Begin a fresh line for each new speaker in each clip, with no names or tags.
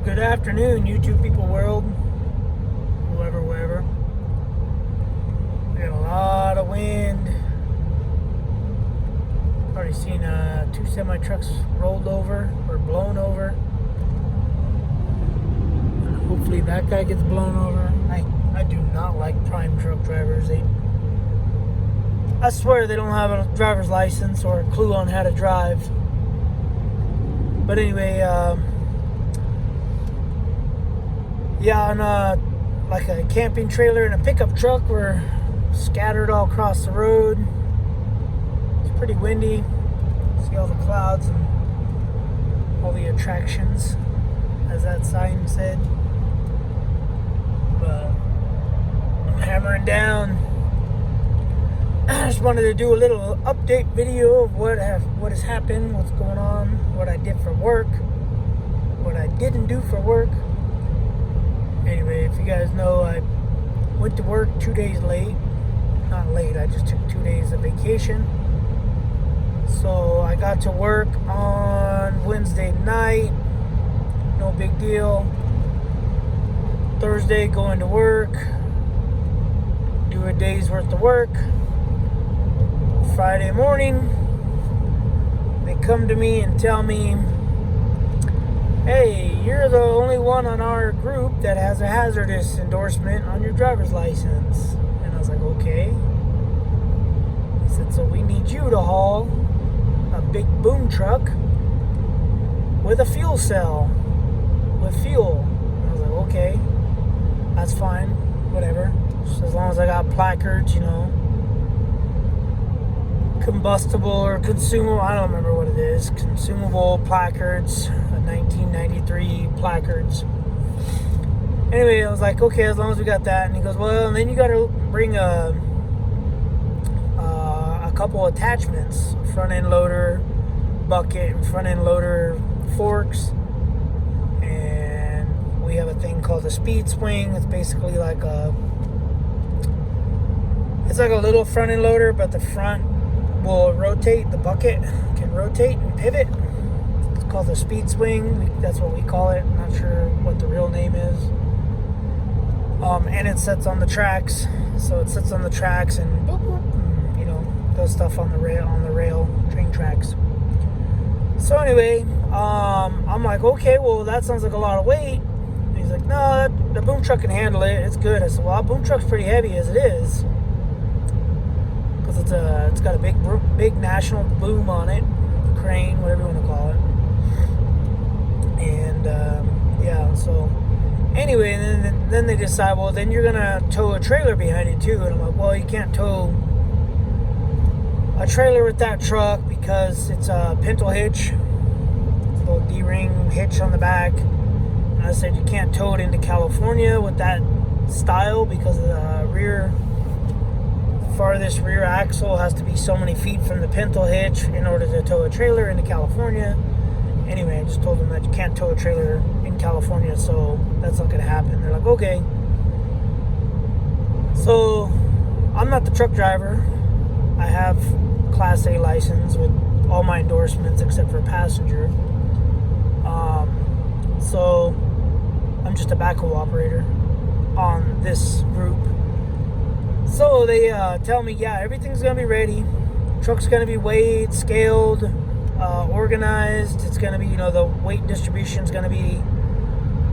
Good afternoon, YouTube people world. Whoever, wherever. We got a lot of wind. Already seen 2 semi trucks rolled over or blown over. And hopefully that guy gets blown over. I do not like prime truck drivers. I swear they don't have a driver's license or a clue on how to drive. But anyway, on like a camping trailer and a pickup truck were scattered all across the road. It's pretty windy. See all the clouds and all the attractions, as that sign said. But I'm hammering down. I just wanted to do a little update video of what has happened, what's going on, what I did for work, what I didn't do for work. Anyway, if you guys know, I went to work 2 days late. Not late, I just took 2 days of vacation. So I got to work on Wednesday night. No big deal. Thursday, going to work. Do a day's worth of work. Friday morning, they come to me and tell me, hey, you're the only one on our group that has a hazardous endorsement on your driver's license. And I was like, okay. He said, so we need you to haul a big boom truck with a fuel cell, with fuel. And I was like, okay, that's fine, whatever. Just as long as I got placards, combustible or consumable, I don't remember what it is, consumable placards, 1993 placards. Anyway, I was like, okay, as long as we got that. And he goes, well, and then you got to bring a couple attachments, front end loader bucket and front end loader forks, and we have a thing called a speed swing. It's basically like a little front end loader, but the front will rotate. The bucket can rotate and pivot. It's called the speed swing. That's what we call it. I'm not sure what the real name is. And it sits on the tracks. So it sits on the tracks and boop, boop, does stuff on the rail, train tracks. So anyway, I'm like, okay, well, that sounds like a lot of weight. And he's like, no, the boom truck can handle it. It's good. I said, well, our boom truck's pretty heavy as it is. It's got a big national boom on it, crane, whatever you want to call it. And so anyway, and then they decide, well, then you're gonna tow a trailer behind it too. And I'm like, well, you can't tow a trailer with that truck because it's a pintle hitch, it's a little D-ring hitch on the back. And I said you can't tow it into California with that style because of the farthest rear axle has to be so many feet from the pintle hitch in order to tow a trailer into California. Anyway, I just told them that you can't tow a trailer in California, so that's not going to happen. They're like, okay. So I'm not the truck driver. I have Class A license with all my endorsements except for passenger. So I'm just a backhoe operator on this group. So they tell me, yeah, everything's going to be ready. Truck's going to be weighed, scaled, organized. It's going to be, the weight distribution's going to be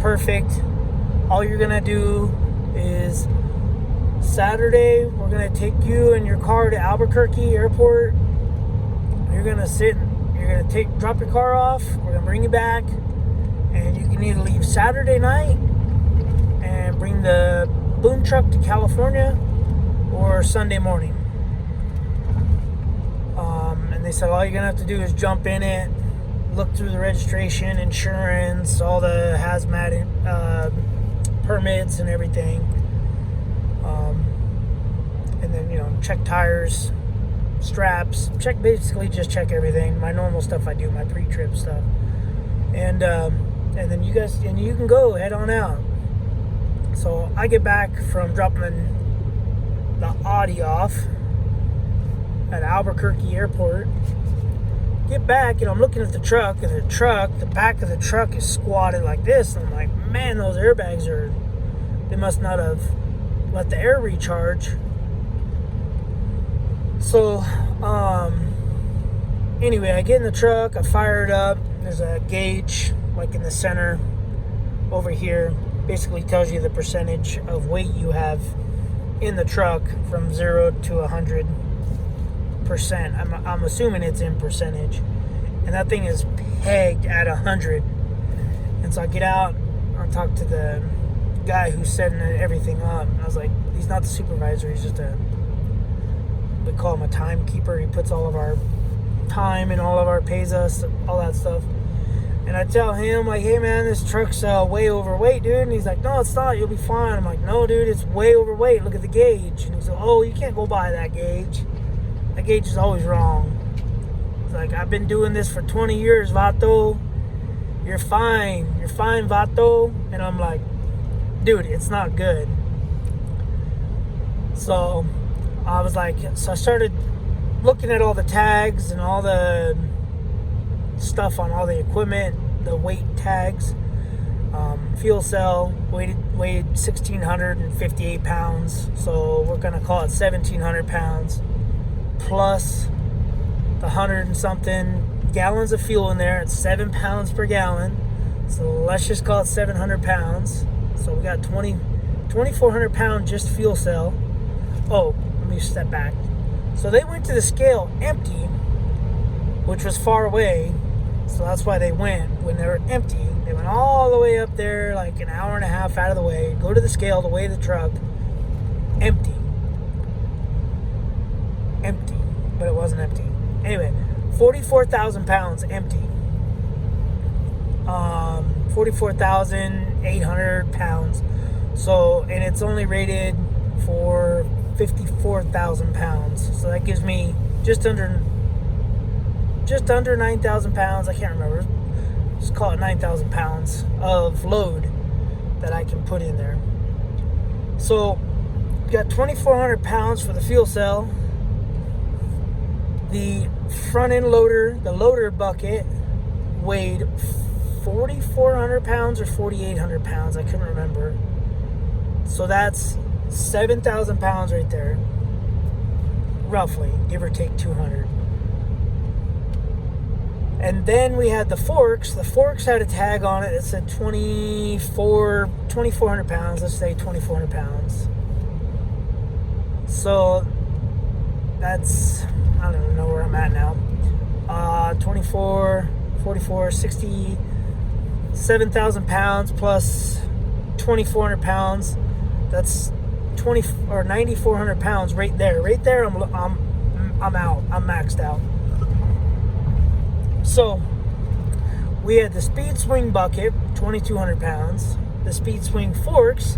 perfect. All you're going to do is Saturday, we're going to take you and your car to Albuquerque Airport. You're going to drop your car off. We're going to bring you back. And you can either leave Saturday night and bring the boom truck to California, or Sunday morning. And they said all you're gonna have to do is jump in it, look through the registration, insurance, all the hazmat permits and everything, and then check tires, straps, check everything. My normal stuff I do, my pre-trip stuff, and then you can go head on out. So I get back from dropping the Audi off at Albuquerque Airport, Get back, and I'm looking at the truck, and the back of the truck is squatted like this. And I'm like, man, those airbags they must not have let the air recharge. So, anyway, I get in the truck, I fire it up. There's a gauge, like in the center over here. Basically tells you the percentage of weight you have in the truck from 0 to 100%. I'm assuming it's in percentage. And that thing is pegged at 100. And so I get out, I talk to the guy who's setting everything up. And I was like, he's not the supervisor, he's just we call him a timekeeper. He puts all of our time and all of our, pays us, all that stuff. And I tell him, like, hey man, this truck's way overweight, dude. And he's like, no, it's not, you'll be fine. I'm like, no, dude, it's way overweight. Look at the gauge. And he's like, oh, you can't go by that gauge. That gauge is always wrong. He's like, I've been doing this for 20 years, Vato. You're fine, Vato. And I'm like, dude, it's not good. So I was like, so I started looking at all the tags and all the stuff on all the equipment, the weight tags. Fuel cell weighed 1,658 pounds, so we're gonna call it 1,700 pounds plus the 100 and something gallons of fuel in there. It's 7 pounds per gallon, so let's just call it 700 pounds. So we got 2,400 pound just fuel cell. Oh, let me step back. So they went to the scale empty, which was far away. So that's why they went when they were empty. They went all the way up there, like an hour and a half out of the way, go to the scale to weigh the truck. Empty. But it wasn't empty. Anyway, 44,000 pounds empty. 44,800 pounds. So, and it's only rated for 54,000 pounds. So that gives me just under 9,000 pounds. I can't remember. Just call it 9,000 pounds of load that I can put in there. So, we got 2,400 pounds for the fuel cell. The front end loader, the loader bucket, weighed 4,400 pounds or 4,800 pounds. I couldn't remember. So that's 7,000 pounds right there. Roughly, give or take 200. And then we had the forks. The forks had a tag on it that said 2,400 pounds. Let's say 2,400 pounds. So that's, I don't even know where I'm at now. 24, 44, 60, 7,000 pounds plus 2,400 pounds. That's 9,400 pounds right there. Right there, I'm out. I'm maxed out. So we had the speed swing bucket, 2,200 pounds. The speed swing forks,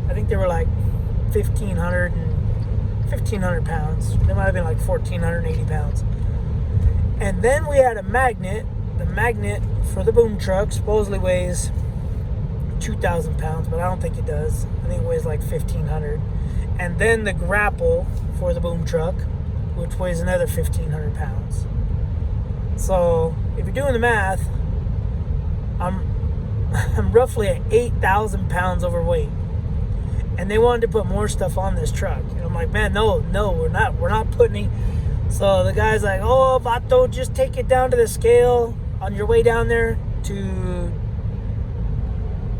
I think they were like 1,500 pounds. They might have been like 1,480 pounds. And then we had a magnet. The magnet for the boom truck supposedly weighs 2,000 pounds, but I don't think it does. I think it weighs like 1,500. And then the grapple for the boom truck, which weighs another 1,500 pounds. So if you're doing the math, I'm roughly at 8,000 pounds overweight. And they wanted to put more stuff on this truck. And I'm like, man, no, we're not putting any. So the guy's like, oh, Vato, just take it down to the scale on your way down there to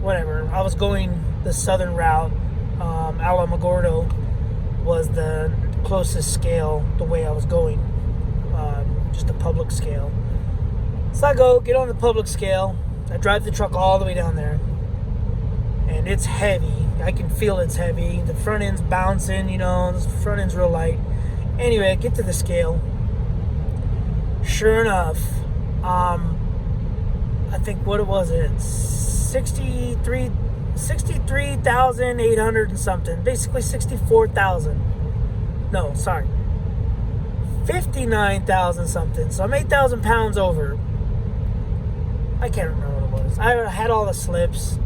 whatever. I was going the southern route. Alamogordo was the closest scale the way I was going. Just a public scale. So I go, get on the public scale. I drive the truck all the way down there. And it's heavy. I can feel it's heavy. The front end's bouncing, the front end's real light. Anyway, I get to the scale. Sure enough, I think, what was it? 63,800 and something. Basically 64,000. No, sorry. 59,000 something. So I'm 8,000 pounds over. I can't remember what it was. I had all the slips.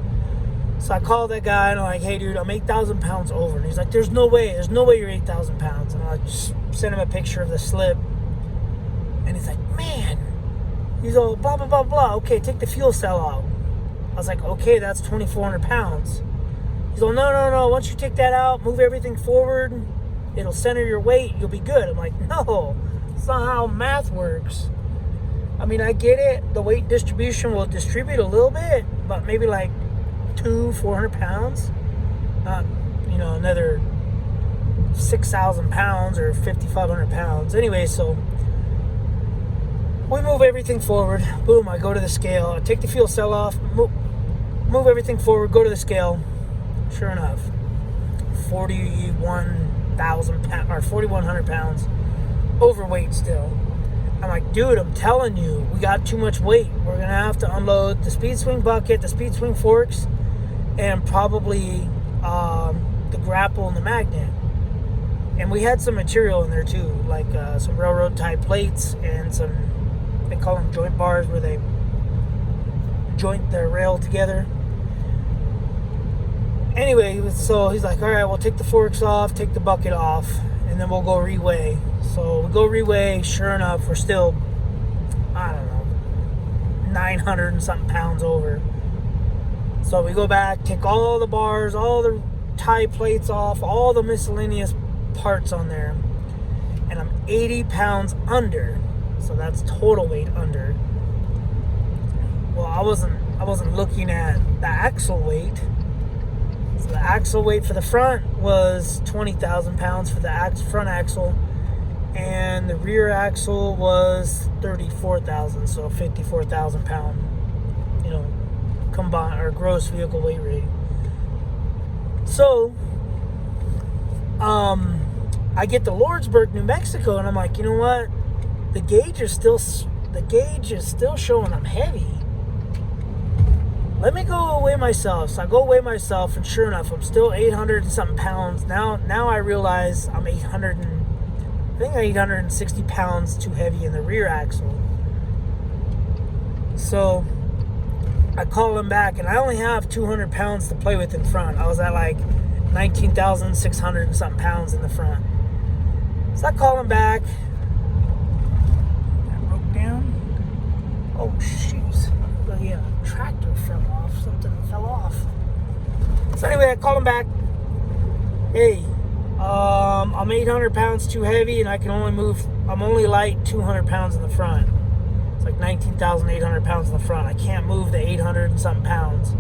So I called that guy and I'm like, hey dude, I'm 8,000 pounds over. And he's like, there's no way you're 8,000 pounds. And I just sent him a picture of the slip. And he's like, man, He's all blah, blah, blah, blah. Okay, take the fuel cell out. I was like, okay, that's 2,400 pounds. He's all, no, no, no. Once you take that out, move everything forward. It'll center your weight. You'll be good. I'm like, no, that's not how math works. I mean, I get it. The weight distribution will distribute a little bit, but maybe like 400 pounds. Not, another 6,000 pounds or 5,500 pounds. Anyway, so we move everything forward. Boom, I go to the scale. I take the fuel cell off, move everything forward, go to the scale. Sure enough, 41,000 pounds or 4,100 pounds overweight still. I'm like, dude, I'm telling you, we got too much weight. We're going to have to unload the speed swing bucket, the speed swing forks, and probably the grapple and the magnet. And we had some material in there too, like some railroad type plates and some, they call them joint bars, where they joint the rail together. Anyway, so he's like, all right, we'll take the forks off, take the bucket off, and then we'll go reweigh. So we go reweigh. Sure enough, we're still, I don't know, 900 and something pounds over. So we go back, take all the bars, all the tie plates off, all the miscellaneous parts on there, and I'm 80 pounds under. So that's total weight under. Well, I wasn't looking at the axle weight. So the axle weight for the front was 20,000 pounds for the front axle, and the rear axle was 34,000, so 54,000 pound, combined or gross vehicle weight rating. So, I get to Lordsburg, New Mexico, and I'm like, you know what? The gauge is still showing I'm heavy. Let me go weigh myself. So I go weigh myself, and sure enough, I'm still 800 and something pounds. Now I realize I'm 860 pounds too heavy in the rear axle. So I call him back, and I only have 200 pounds to play with in front. I was at like 19,600 and something pounds in the front. So I call him back. That broke down. Oh, jeez. Yeah, tractor fell off. Something fell off. So anyway, I call him back. Hey, I'm 800 pounds too heavy, and I'm only light 200 pounds in the front. It's like 19,800 pounds in the front. I can't move the 800 and something pounds.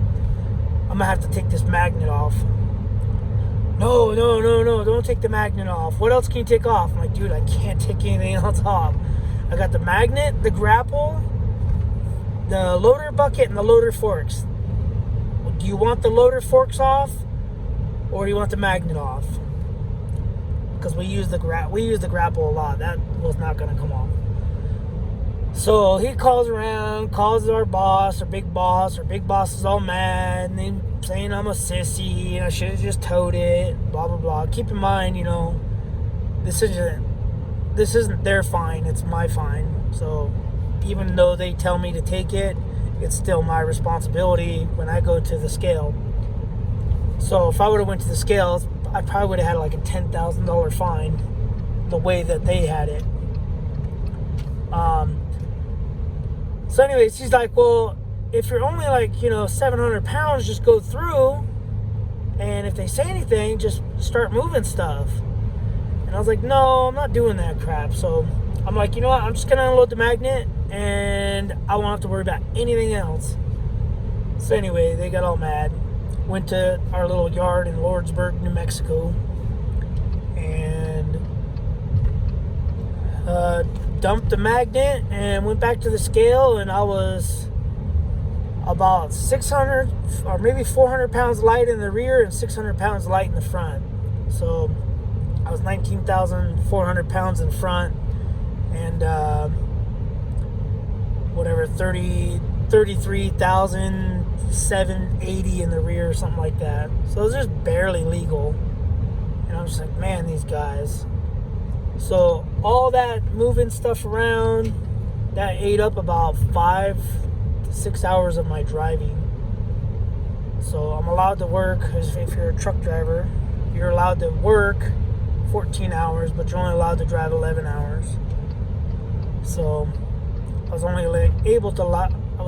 I'm gonna have to take this magnet off. No, don't take the magnet off. What else can you take off? I'm like, dude, I can't take anything else off. I got the magnet, the grapple, the loader bucket, and the loader forks. Do you want the loader forks off, or do you want the magnet off? Because we use the grapple a lot. That was not going to come off. So he calls around, calls our boss, our big boss. Our big boss is all mad, and then saying I'm a sissy and I should have just towed it. Blah blah blah. Keep in mind, this isn't their fine. It's my fine. So even though they tell me to take it, it's still my responsibility when I go to the scale. So if I would have went to the scales, I probably would have had like a $10,000 fine the way that they had it. So anyways, he's like, well, if you're only like, 700 pounds, just go through. And if they say anything, just start moving stuff. And I was like, no, I'm not doing that crap. So I'm like, you know what? I'm just going to unload the magnet, and I won't have to worry about anything else. So anyway, they got all mad. Went to our little yard in Lordsburg, New Mexico, and dumped the magnet and went back to the scale, and I was about 600 or maybe 400 pounds light in the rear and 600 pounds light in the front. So I was 19,400 pounds in front, and 33,780 in the rear or something like that. So it was just barely legal. And I was just like, man, these guys. So all that moving stuff around, that ate up about 5 to 6 hours of my driving. So I'm allowed to work, as if you're a truck driver, you're allowed to work 14 hours, but you're only allowed to drive 11 hours. So I was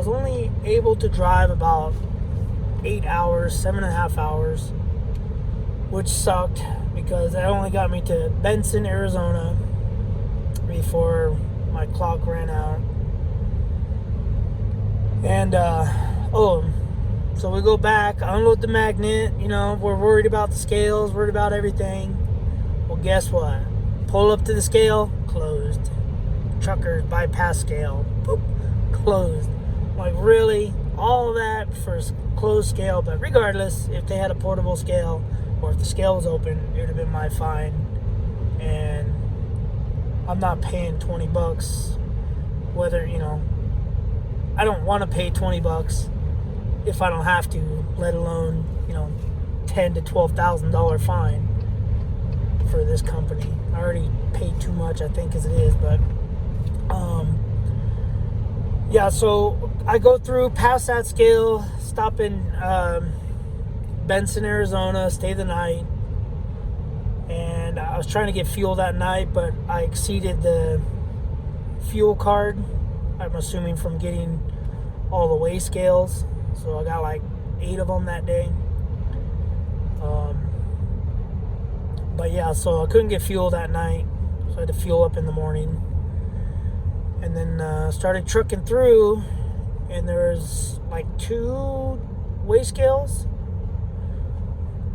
only able to drive about 8 hours, 7.5 hours, which sucked because that only got me to Benson, Arizona before my clock ran out. And so we go back, unload the magnet, we're worried about the scales, worried about everything. Well, guess what? Pull up to the scale, closed. Truckers bypass scale, boop, closed. Like, really? All of that for a closed scale? But regardless, if they had a portable scale or if the scale was open, it would have been my fine. And I'm not paying $20 whether, I don't want to pay $20 if I don't have to, let alone, $10,000 to $12,000 fine for this company. I already paid too much, I think, as it is, but yeah, so I go through, pass that scale, stop in Benson, Arizona, stay the night, and I was trying to get fuel that night, but I exceeded the fuel card, I'm assuming from getting all the weigh scales, so I got like 8 of them that day. But yeah, so I couldn't get fuel that night, so I had to fuel up in the morning. And then started trucking through, and there's like 2 weigh scales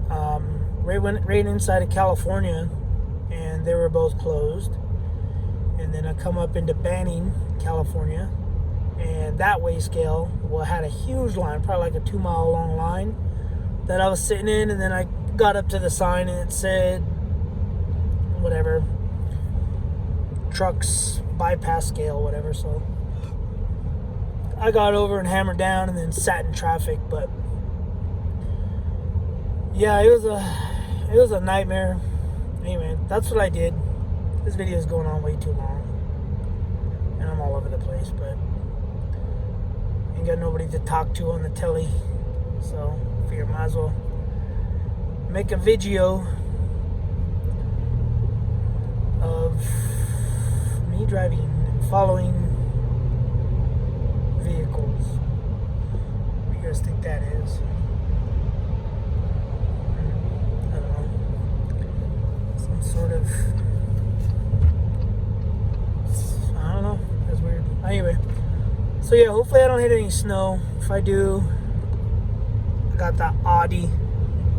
right inside of California, and they were both closed. And then I come up into Banning, California, and that weigh scale had a huge line, probably like a 2-mile long line that I was sitting in. And then I got up to the sign and it said whatever, trucks bypass scale, whatever. So I got over and hammered down and then sat in traffic. But yeah, it was a nightmare. Anyway, that's what I did. This video is going on way too long, and I'm all over the place, but ain't got nobody to talk to on the telly, so I figure might as well make a video of me driving and following vehicles. What do you guys think that is? I don't know. Some sort of, I don't know. That's weird. Anyway, so yeah, hopefully I don't hit any snow. If I do, I got that Audi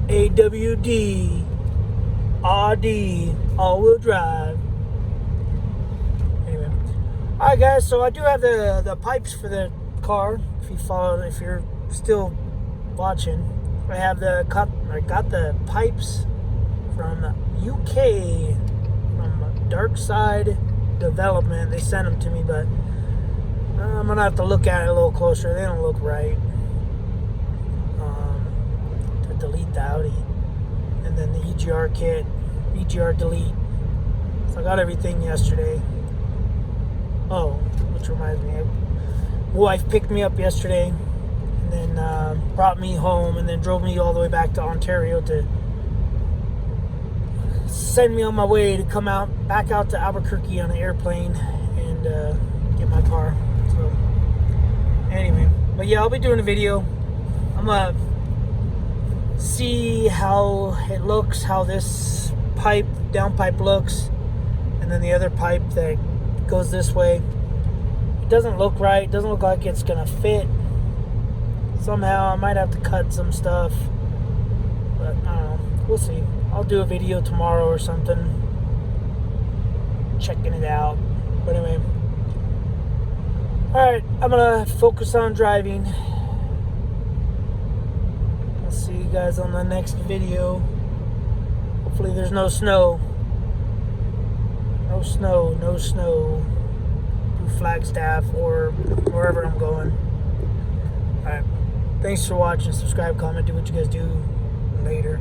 AWD all-wheel drive. Anyway, all right, guys. So I do have the pipes for the car. If you're still watching, I got the pipes from UK, from Dark Side Development. They sent them to me, but I'm gonna have to look at it a little closer. They don't look right. To delete the Audi, and then the EGR kit, EGR delete. So I got everything yesterday. Oh, which reminds me, my wife picked me up yesterday, and then brought me home, and then drove me all the way back to Ontario to send me on my way to come back out to Albuquerque on an airplane and get my car. So anyway, but yeah, I'll be doing a video. I'm gonna see how it looks, how this down pipe looks, and then the other pipe that goes this way. It doesn't look right. It doesn't look like it's gonna fit. Somehow I might have to cut some stuff, but I don't know. We'll see. I'll do a video tomorrow or something, checking it out. But anyway, alright, I'm gonna focus on driving. I'll see you guys on the next video. Hopefully there's no snow. No snow through Flagstaff or wherever I'm going. Alright, thanks for watching. Subscribe, comment, do what you guys do. Later.